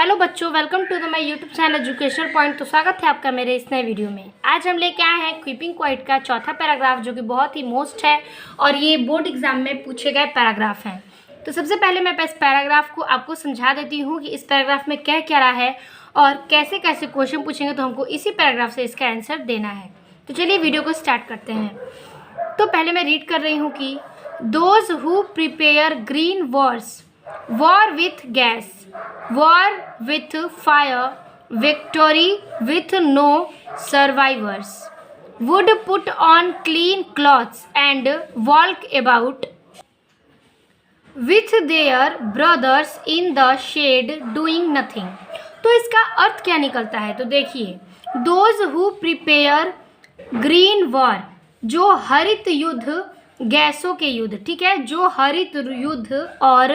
Hello बच्चों, welcome to the my YouTube channel educational point. तो स्वागत है आपका मेरे इस नए वीडियो में। आज हम लेके आए हैं कीपिंग क्वाइट का चौथा पैराग्राफ, जो कि बहुत ही मोस्ट है और ये बोर्ड एग्जाम में पूछे गए पैराग्राफ हैं। तो सबसे पहले मैं इस पैराग्राफ को आपको समझा देती हूँ कि इस पैराग्राफ में क्या क्या रहा है और कैसे कैसे क्वेश्चन पूछेंगे, तो हमको इसी पैराग्राफ से इसका आंसर देना है। तो चलिए वीडियो को स्टार्ट करते हैं। तो पहले मैं रीड कर रही हूँ कि those who prepare green war with gas, war with fire, victory with no survivors, would put on clean clothes and walk about with their brothers in the shade doing nothing। तो इसका अर्थ क्या निकलता है? तो देखिए, those who prepare green war, जो हरित युद्ध, गैसों के युद्ध, ठीक है, जो हरित युद्ध, और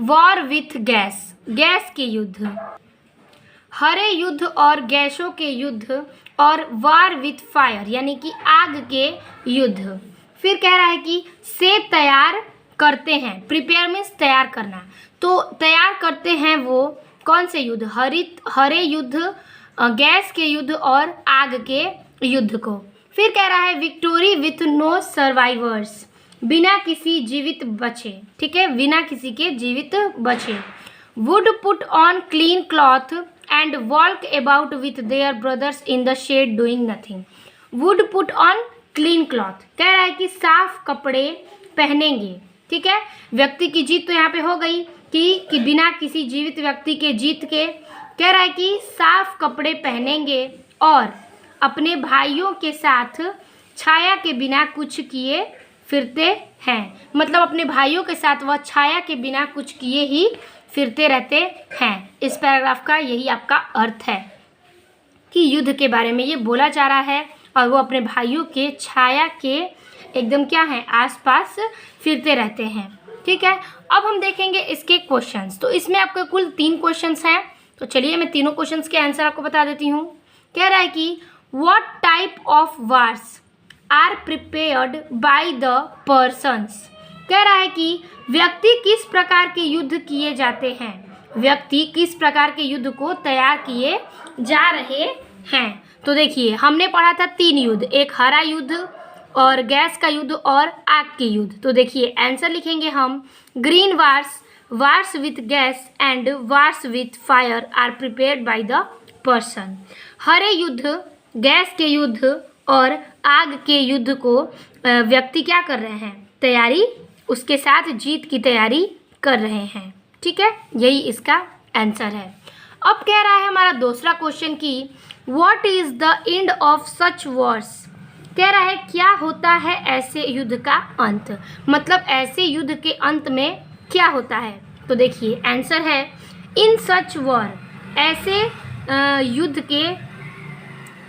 वॉर विथ गैस के युद्ध, हरे युद्ध और गैसों के युद्ध, और वार विथ फायर यानी कि आग के युद्ध। फिर कह रहा है कि से तैयार करते हैं, प्रिपेयर मीन्स तैयार करना, तो तैयार करते हैं वो कौन से युद्ध? हरे युद्ध, गैस के युद्ध और आग के युद्ध को। फिर कह रहा है विक्टोरी विथ नो सर्वाइवर्स, बिना किसी जीवित बचे, ठीक है, बिना किसी के जीवित बचे। Would put on clean cloth and walk about with their brothers in the shed doing nothing. Would put on clean cloth कह रहा है कि साफ कपड़े पहनेंगे, ठीक है। व्यक्ति की जीत तो यहाँ पे हो गई कि बिना किसी जीवित व्यक्ति के जीत के, कह रहा है कि साफ कपड़े पहनेंगे और अपने भाइयों के साथ छाया के बिना कुछ किए फिरते हैं। मतलब अपने भाइयों के साथ वह छाया के बिना कुछ किए ही फिरते रहते हैं। इस पैराग्राफ का यही आपका अर्थ है कि युद्ध के बारे में ये बोला जा रहा है और वो अपने भाइयों के छाया के एकदम क्या है, आसपास फिरते रहते हैं, ठीक है। अब हम देखेंगे इसके क्वेश्चंस। तो इसमें आपके कुल 3 क्वेश्चंस हैं। तो चलिए मैं तीनों क्वेश्चंस के आंसर आपको बता देती हूँ। कह रहा है कि what type of wars are prepared by the persons. कह रहा है कि व्यक्ति किस प्रकार के युद्ध किए जाते हैं, व्यक्ति किस प्रकार के युद्ध को तैयार किए जा रहे हैं। तो देखिए, हमने पढ़ा था 3 युद्ध, एक हरा युद्ध और गैस का युद्ध और आग के युद्ध। तो देखिए आंसर लिखेंगे हम, green wars with gas and wars with fire are prepared by the person. हरे युद्ध, गैस के युद्ध और आग के युद्ध को व्यक्ति क्या कर रहे हैं, तैयारी, उसके साथ जीत की तैयारी कर रहे हैं, ठीक है। यही इसका आंसर है। अब कह रहा है हमारा दूसरा क्वेश्चन कि what is the end of such Wars. कह रहा है क्या होता है ऐसे युद्ध का अंत, मतलब ऐसे युद्ध के अंत में क्या होता है। तो देखिए आंसर है इन सच वॉर, ऐसे युद्ध के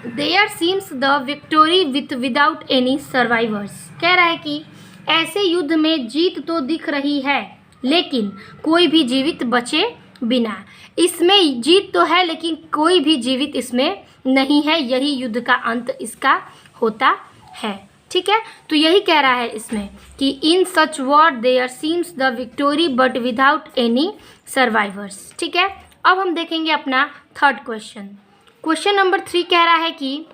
there seems the victory without any survivors. कह रहा है कि ऐसे युद्ध में जीत तो दिख रही है लेकिन कोई भी जीवित बचे बिना। इसमें जीत तो है लेकिन कोई भी जीवित इसमें नहीं है, यही युद्ध का अंत इसका होता है, ठीक है। तो यही कह रहा है इसमें कि in such war there seems the victory but without any survivors, ठीक है। अब हम देखेंगे अपना थर्ड क्वेश्चन। क्वेश्चन नंबर 3 कह रहा है कि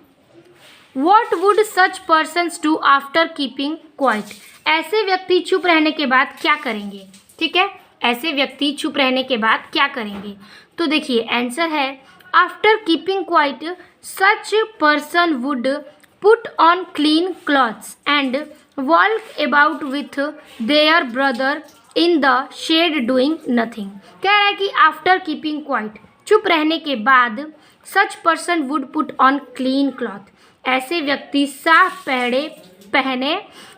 what would such persons do after keeping quite. ऐसे व्यक्ति चुप रहने के बाद क्या करेंगे, ठीक है, ऐसे व्यक्ति चुप रहने के बाद क्या करेंगे। तो देखिए आंसर है after keeping quite such person would put on clean clothes and walk about with their brother in the shed doing nothing. कह रहा है कि आफ्टर कीपिंग क्वाइट, चुप रहने के बाद, सच person would put on clean cloth, ऐसे व्यक्ति साफ पहने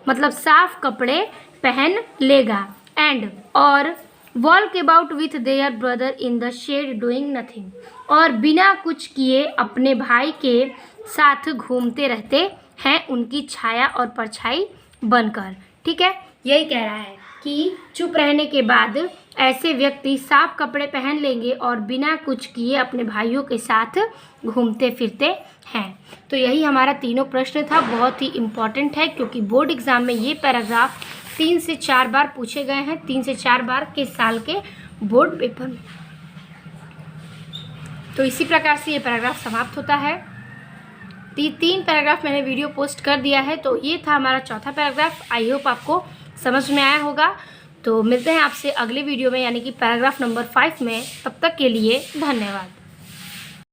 मतलब साफ कपड़े पहन लेगा, एंड और walk about with their brother in the shed doing nothing, और बिना कुछ किए अपने भाई के साथ घूमते रहते हैं उनकी छाया और परछाई बनकर, ठीक है। यही कह रहा है कि चुप रहने के बाद ऐसे व्यक्ति साफ कपड़े पहन लेंगे और बिना कुछ किए अपने भाइयों के साथ घूमते फिरते हैं। तो यही हमारा तीनों प्रश्न था, बहुत ही इम्पॉर्टेंट है क्योंकि बोर्ड एग्जाम में ये पैराग्राफ 3 से 4 बार पूछे गए हैं, 3 से 4 बार के साल के बोर्ड पेपर में। तो इसी प्रकार से ये पैराग्राफ समाप्त होता है। 3 पैराग्राफ मैंने वीडियो पोस्ट कर दिया है। तो ये था हमारा चौथा पैराग्राफ। आई होप आपको समझ में आया होगा। तो मिलते हैं आपसे अगले वीडियो में, यानी कि पैराग्राफ नंबर 5 में। तब तक के लिए धन्यवाद।